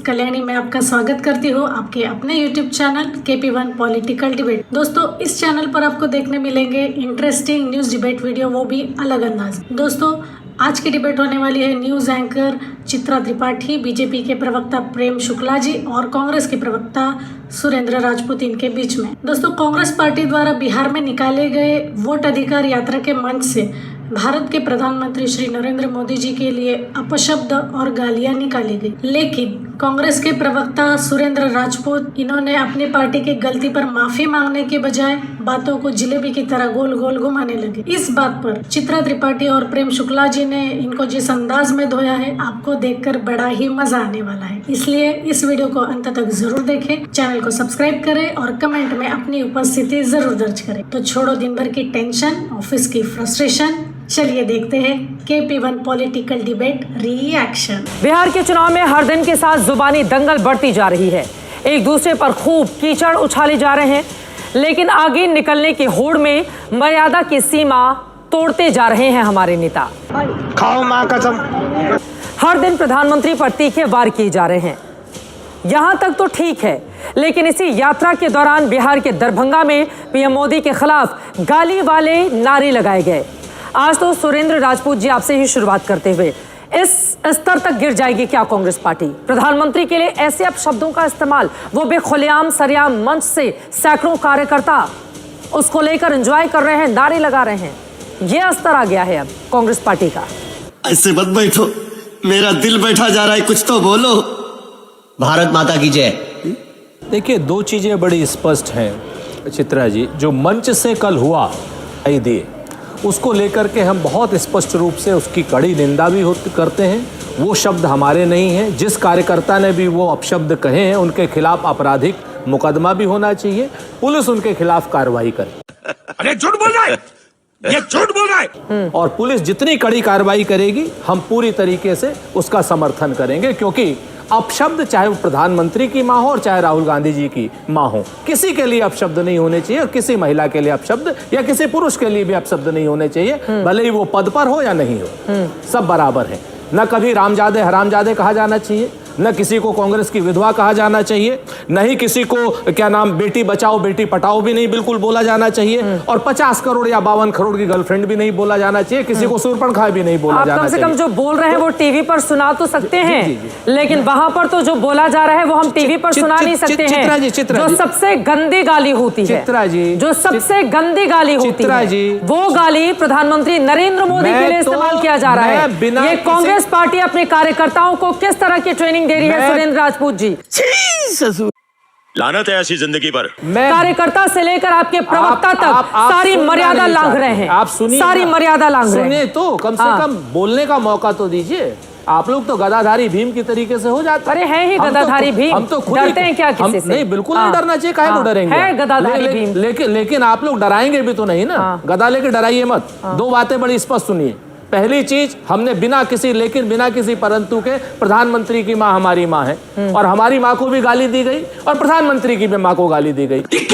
कल्याणी मैं आपका स्वागत करती हूँ आपके अपने YouTube channel KP1 political debate. दोस्तों, इस चैनल पर आपको देखने मिलेंगे इंटरेस्टिंग न्यूज़ डिबेट वीडियो, वो भी अलग अंदाज। दोस्तों, आज की डिबेट होने वाली है news anchor Chitra Tripathi, BJP के प्रवक्ता प्रेम शुक्ला जी और कांग्रेस के प्रवक्ता सुरेंद्र राजपूत इनके बीच में। दोस्तों, कांग्रेस पार्टी द्वारा बिहार में निकाले गए वोट अधिकार यात्रा के मंच से भारत के प्रधानमंत्री श्री नरेंद्र मोदी जी के लिए अपशब्द और गालियां निकाली गई, लेकिन कांग्रेस के प्रवक्ता सुरेंद्र राजपूत इन्होंने अपनी पार्टी की गलती पर माफी मांगने के बजाय बातों को जिलेबी की तरह गोल गोल घुमाने लगे। इस बात पर चित्रा त्रिपाठी और प्रेम शुक्ला जी ने इनको जिस अंदाज में धोया है, आपको देखकर बड़ा ही मजा आने वाला है। इसलिए इस वीडियो को अंत तक जरूर देखें, चैनल को सब्सक्राइब करें और कमेंट में अपनी उपस्थिति जरूर दर्ज करें। तो छोड़ो दिन भर की टेंशन, ऑफिस की फ्रस्ट्रेशन, चलिए देखते हैं KP1 political debate reaction. Bihar के चुनाव में हर दिन के साथ जुबानी दंगल बढ़ती जा रही है। एक दूसरे पर खूब कीचड़ उछाले जा रहे हैं, लेकिन आगे निकलने की होड़ में मर्यादा की सीमा तोड़ते जा रहे हैं हमारे नेता। खाओ मां कसम। हर दिन प्रधानमंत्री पर तीखे वार किए जा रहे हैं। यहां तक तो ठीक है, लेकिन इसी यात्रा के दौरान बिहार के दरभंगा में पीएम मोदी के खिलाफ गाली वाले नारे लगाए गए। आज तो सुरेंद्र राजपूत जी, आपसे ही शुरुआत करते हुए, इस स्तर तक गिर जाएगी क्या कांग्रेस पार्टी? प्रधानमंत्री के लिए ऐसे अपशब्दों का इस्तेमाल, वो भी खुलेआम सरेआम मंच से, सैकड़ों कार्यकर्ता उसको लेकर एंजॉय कर रहे हैं, नारे लगा रहे हैं। यह स्तर आ गया है अब कांग्रेस पार्टी का। ऐसे मत बैठो, मेरा दिल बैठा जा रहा है, कुछ तो बोलो। भारत माता की जय। देखिए, दो चीजें बड़ी स्पष्ट हैं चित्रा जी। जो मंच से कल हुआ दिए, उसको लेकर के हम बहुत स्पष्ट रूप से उसकी कड़ी निंदा भी करते हैं। वो शब्द हमारे नहीं हैं। जिस कार्यकर्ता ने भी वो अपशब्द कहे हैं, उनके खिलाफ आपराधिक मुकदमा भी होना चाहिए, पुलिस उनके खिलाफ कार्रवाई करे। अरे झूठ बोल रहा है, ये झूठ बोल रहा है। और पुलिस जितनी कड़ी कार्रवाई करेगी, हम पूरी तरीके से उसका समर्थन करेंगे, क्योंकि अपशब्द चाहे वो प्रधानमंत्री की मां हो और चाहे राहुल गांधी जी की मां हो, किसी के लिए अपशब्द नहीं होने चाहिए, और किसी महिला के लिए अपशब्द या किसी पुरुष के लिए भी अपशब्द नहीं होने चाहिए, भले ही वो पद पर हो या नहीं हो, सब बराबर है। न कभी रामजादे हरामजादे कहा जाना चाहिए, न किसी को कांग्रेस की विधवा कहा जाना चाहिए, न ही किसी को क्या नाम बेटी बचाओ बेटी पटाओ भी नहीं बिल्कुल बोला जाना चाहिए, और 50 करोड़ या 52 करोड़ की गर्लफ्रेंड भी नहीं बोला जाना चाहिए, किसी को सूर्पणखा भी नहीं बोला जाना चाहिए। कम से कम जो बोल रहे हैं वो टीवी पर सुना तो सकते हैं, लेकिन वहां पर तो जो बोला जा रहा है वो हम टीवी पर सुना नहीं सकते हैं। जो सबसे गंदी गाली होती है, जो सबसे गंदी गाली होती है, वो गाली प्रधानमंत्री नरेंद्र मोदी के लिए इस्तेमाल किया जा रहा है। ये कांग्रेस पार्टी अपने कार्यकर्ताओं को किस तरह की ट्रेनिंग दे रही है सुरेंद्र राजपूत जी? लानत है ऐसी जिंदगी पर। कार्यकर्ता से लेकर आपके प्रवक्ता तक सारी मर्यादा लांघ रहे हैं। आप सुनिए, सारी मर्यादा लांघ रहे हैं। सुनिए तो कम से कम बोलने का मौका तो दीजिए। आप लोग तो गदाधारी भीम की तरीके से हो जाते हैं। अरे है ही गदाधारी भीम। हम तो खुद डरते हैं क्या किसी से? नहीं, बिल्कुल नहीं डरना चाहिए, काहे को डरेंगे? है गदाधारी भीम। लेकिन आप लोग डराएंगे भी तो नहीं ना। गदा लेके डराइए मत। दो बातें बड़ी स्पष्ट सुनिए। पहली चीज, हमने बिना किसी परंतु के प्रधानमंत्री की मां हमारी मां है, और हमारी मां को भी गाली दी गई और प्रधानमंत्री की भी मां को गाली दी गई। ये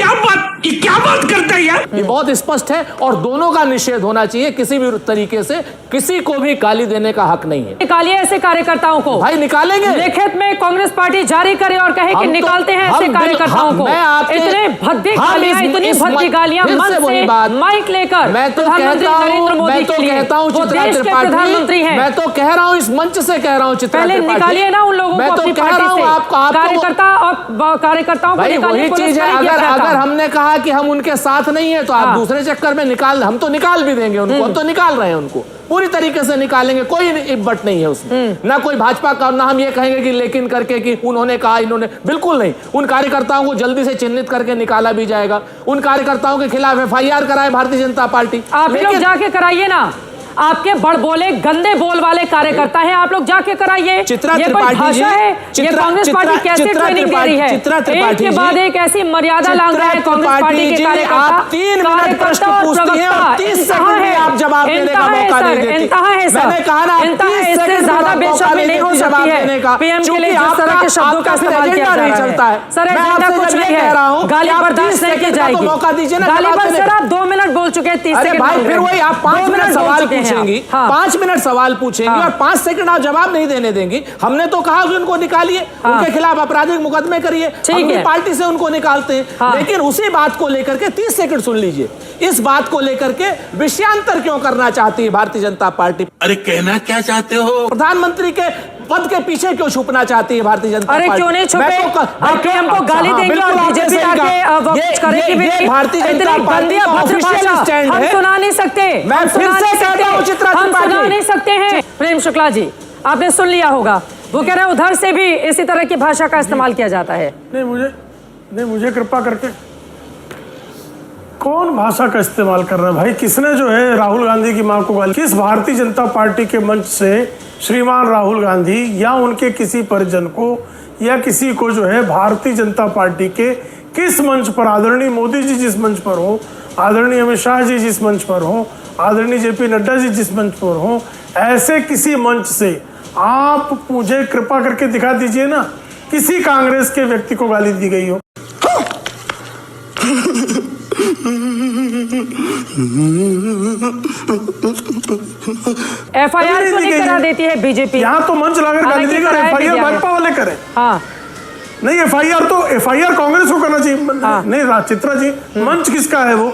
क्या बात करता है यार? ये बहुत स्पष्ट है, और दोनों का निषेध होना चाहिए। किसी भी तरीके से किसी को भी गाली देने का हक नहीं है। निकालिए ऐसे कार्यकर्ताओं को। भाई निकालेंगे। लिखित में कांग्रेस पार्टी जारी करे और कहे कि निकालते हैं ऐसे कार्यकर्ताओं को। इतने भद्दे गालियां, इतनी भद्दी गालियां मन से माइक लेकर प्रधानमंत्री नरेंद्र मोदी के लिए, वो देश के प्रधानमंत्री हैं। मैं तो कह रहा हूँ, इस मंच से कह रहा हूँ चित्रा पहले त्रिपाठी, निकालिए ना उन लोगों को अपनी पार्टी से। कार्यकर्ताओं को निकालिए। वही चीज है, अगर हमने कहा कि हम उनके साथ नहीं है, तो आप दूसरे चक्कर में हम तो निकाल भी देंगे उनको। हम तो निकाल रहे हैं उनको, पूरी तरीके से निकालेंगे, कोई इब्बट नहीं है उसमें। ना कोई भाजपा का, ना हम ये कहेंगे कि लेकिन करके कि उन्होंने कहा इन्होंने, बिल्कुल नहीं। उन कार्यकर्ताओं को जल्दी से चिन्हित करके निकाला भी जाएगा। उन कार्यकर्ताओं के खिलाफ FIR कराए भारतीय जनता पार्टी। आप लोग जाके कराइए ना। आपके बड़बोले गंदे बोल वाले कार्यकर्ता हैं, आप लोग जाके कराइए। ये कोई भाषा है? ये कांग्रेस पार्टी कैसे ट्रेनिंग दे रही है? एक के बाद एक ऐसी मर्यादा लांघ रहे हैं कांग्रेस पार्टी के कार्यकर्ता। 3 मिनट प्रश्न पूछती हैं और 30 सेकंड में आप जवाब देने का मौका नहीं देती। इंतहा है सर, मैंने कहा ना, इससे ज्यादा बेशर्मी नहीं हो सकती है। पीएम के लिए जिस तरह के शब्दों का इस्तेमाल किया जा रहा है, सर एजेंडा कुछ नहीं है। गाली बर्दाश्त नहीं की जाएगी। मौका दीजिए ना। गाली पर सर आप 2 मिनट बोल चुके हैं, 30 सेकंड। भाई फिर वही आप 5 मिनट सवाल पूछेंगी, हाँ। 5 मिनट सवाल पूछेंगी हाँ। और 5 सेकंड आप जवाब नहीं देने देंगी। हमने तो कहा कि उनको निकालिए, हाँ। उनके खिलाफ आपराधिक मुकदमे करिए, ठीक है। पार्टी से उनको निकालते हैं। हाँ। लेकिन उसी बात को लेकर के 30 सेकंड सुन लीजिए, इस बात को लेकर के विषयांतर क्यों करना चाहती है भारतीय जनता पार्टी? अरे कहना क्या चाहते हो? प्रधानमंत्री के पद के पीछे क्यों छुपना चाहती है भारतीय जनता पार्टी? अरे क्यों नहीं छुपे? आप हमको गाली देंगे और बीजेपी आके वक्त करेगी भी नहीं। भारतीय जनता पार्टी का ऑफिशियल स्टैंड है। हम सुना नहीं सकते। मैं फिर से कहता हूं चित्रा हम त्रिपाठी, सुना नहीं सकते हैं। प्रेम शुक्ला जी, आपने सुन लिया होगा, वो कह रहे हैं उधर से भी इसी तरह की भाषा का इस्तेमाल किया जाता है। नहीं मुझे कृपा करके कौन भाषा का इस्तेमाल कर रहा है भाई? किसने जो है राहुल गांधी की मां को गाली? किस भारतीय जनता पार्टी के मंच से श्रीमान राहुल गांधी या उनके किसी परिजन को या किसी को जो है भारतीय जनता पार्टी के किस मंच पर, आदरणीय मोदी जी जिस मंच पर हो, आदरणीय अमित शाह जी जिस मंच पर हो, आदरणीय जेपी नड्डा जी जिस मंच पर हो, ऐसे किसी मंच से आप मुझे कृपा करके दिखा दीजिए ना किसी कांग्रेस के व्यक्ति को गाली दी गई हो। एफआईआर क्यों नहीं करा देती है बीजेपी? यहाँ तो मंच लाकर गाली देगा, एफआईआर भाजपा वाले करें। हाँ नहीं, एफआईआर कांग्रेस को करना चाहिए। नहीं चित्रा जी, मंच किसका है? वो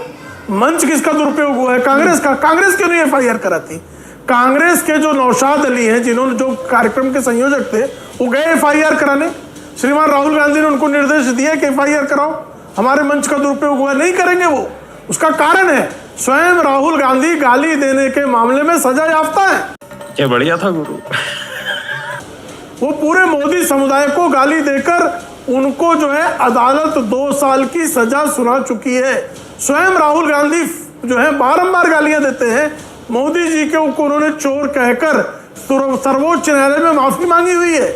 मंच किसका दुरुपयोग हुआ है? कांग्रेस का। कांग्रेस क्यों नहीं एफआईआर कराती? कांग्रेस के जो नौशाद अली हैं, जिन्होंने जो कार्यक्रम के संयोजक थे, वो गए एफआईआर कराने। श्रीमान राहुल गांधी ने उनको निर्देश दिया कि एफआईआर कराओ, हमारे मंच का दुरुपयोग हुआ। नहीं करेंगे वो। उसका कारण है स्वयं राहुल गांधी गाली देने के मामले में सजा याफ्ता है। क्या बढ़िया था गुरु। वो पूरे मोदी समुदाय को गाली देकर उनको जो है अदालत 2 साल की सजा सुना चुकी है। स्वयं राहुल गांधी जो है बारंबार गालियां देते हैं। मोदी जी के उन्होंने चोर कहकर सर्वोच्च न्यायालय में माफी मांगी हुई है।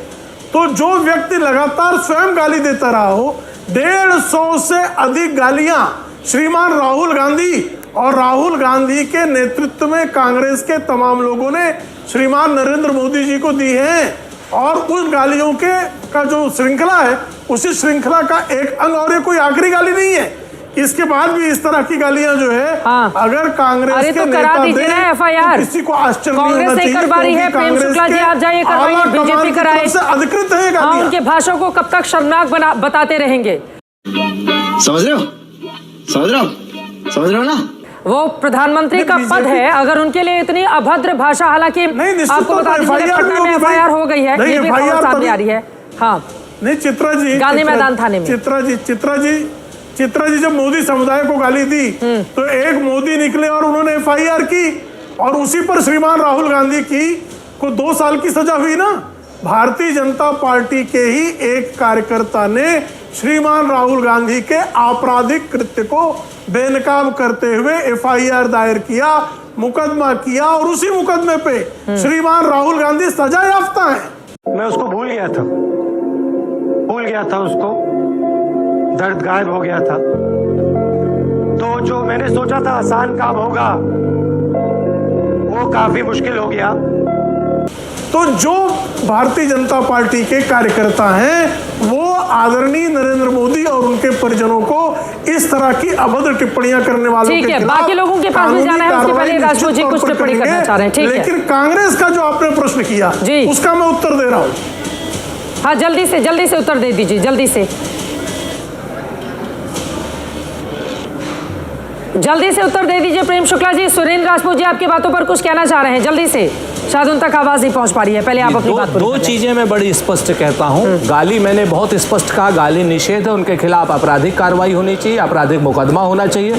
तो जो व्यक्ति लगातार स्वयं गाली देता रहा हो, 150 से अधिक गालियां श्रीमान राहुल गांधी और राहुल गांधी के नेतृत्व में कांग्रेस के तमाम लोगों ने श्रीमान नरेंद्र मोदी जी को दी हैं। और उस गालियों का जो श्रृंखला है, उसी श्रृंखला का एक अंग, और ये कोई आखिरी गाली नहीं है। इसके बाद भी इस तरह की गालियां जो है, हाँ। अगर कांग्रेस के नेता दे एफआईआर, किसी को आश्चर्य नहीं कांग्रेस होना नहीं करवा रही है। प्रेम शुक्ला जी, आप जाइए करवाइए, बीजेपी कराए। अधिकृत है हाँ, गालियां। उनके भाषा को कब तक शर्मनाक बताते रहेंगे? समझ रहे हो ना? वो प्रधानमंत्री का पद है, अगर उनके लिए इतनी अभद्र भाषा, हालांकि आपको बता दीजिए पटना में एफआईआर हो गई है, ये भी खबर सामने आ रही है। हाँ नहीं चित्रा जी, गांधी मैदान थाने में चित्रा जी जब मोदी समुदाय को गाली दी तो एक मोदी निकले और उन्होंने एफआईआर की, और उसी पर श्रीमान राहुल गांधी की को 2 साल की सजा हुई ना। भारतीय जनता पार्टी के ही एक कार्यकर्ता ने श्रीमान राहुल गांधी के आपराधिक कृत्य को बेनकाब करते हुए एफआईआर दायर किया, मुकदमा किया, और उसी मुकदमे पे श्रीमान राहुल गांधी सजा याफ्ता है। मैं उसको भूल गया था उसको, दर्द गायब हो गया था। तो जो मैंने सोचा था आसान काम होगा, वो काफी मुश्किल हो गया। तो जो भारतीय जनता पार्टी के कार्यकर्ता हैं, वो आदरणीय नरेंद्र मोदी और उनके परिजनों को इस तरह की अभद्र टिप्पणियां करने वालों के खिलाफ बाकी लोगों के पास भी जाना है, उसके पहले राजपूत जी कुछ टिप्पणी करना चाह रहे हैं। ठीक है, लेकिन कांग्रेस का जो आपने प्रश्न किया उसका मैं उत्तर दे रहा हूं। हाँ, जल्दी से उत्तर दे दीजिए, जल्दी से उत्तर दे दीजिए। प्रेम शुक्ला जी, सुरेंद्र राजपूत जी आपकी बातों पर कुछ कहना चाह रहे हैं, जल्दी से। शायद उन तक आवाज नहीं पहुंच पा रही है, पहले आप अपनी बात पूरी दो चीजें मैं बड़ी स्पष्ट कहता हूं। गाली मैंने बहुत स्पष्ट कहा, गाली निषेध है, उनके खिलाफ आपराधिक कार्रवाई होनी चाहिए, आपराधिक मुकदमा होना चाहिए,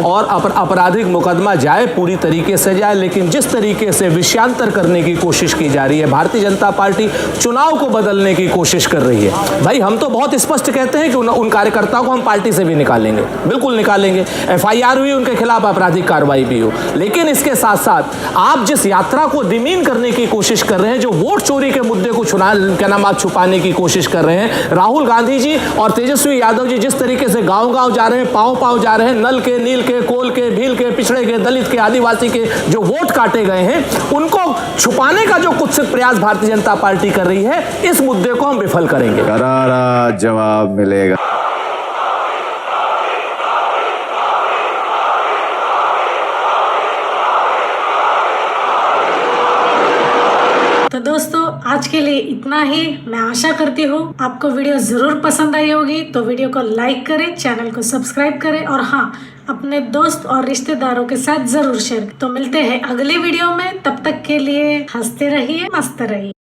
और आपराधिक मुकदमा जाए, पूरी तरीके से जाए। लेकिन जिस तरीके से विषयांतर करने की कोशिश की जा रही है, भारतीय जनता पार्टी चुनाव को बदलने की कोशिश कर रही है। भाई हम तो बहुत स्पष्ट कहते हैं कि उन कार्यकर्ताओं को हम पार्टी से भी निकालेंगे, बिल्कुल निकालेंगे। एफआईआर हुई, उनके खिलाफ आपराधिक कार्रवाई भी हो। लेकिन इसके साथ साथ आप जिस यात्रा को डिमीन करने की कोशिश कर रहे हैं, जो वोट चोरी के मुद्दे को आप छुपाने की कोशिश कर रहे हैं, राहुल गांधी जी और तेजस्वी यादव जी जिस तरीके से गांव-गांव जा रहे हैं, पांव-पांव जा रहे हैं, नल के, नील के, कोल के, भील के, पिछड़े के, दलित के, आदिवासी के जो वोट काटे गए हैं, उनको छुपाने का जो कुत्सित प्रयास भारतीय जनता पार्टी कर रही है, इस मुद्दे को हम विफल करेंगे। करारा जवाब मिलेगा। तो दोस्तों आज के लिए इतना ही। मैं आशा करती हूँ आपको वीडियो जरूर पसंद आई होगी, तो वीडियो को लाइक करें, चैनल को सब्सक्राइब करें और हाँ, अपने दोस्त और रिश्तेदारों के साथ जरूर शेयर। तो मिलते हैं अगले वीडियो में, तब तक के लिए हंसते रहिए, मस्त रहिए।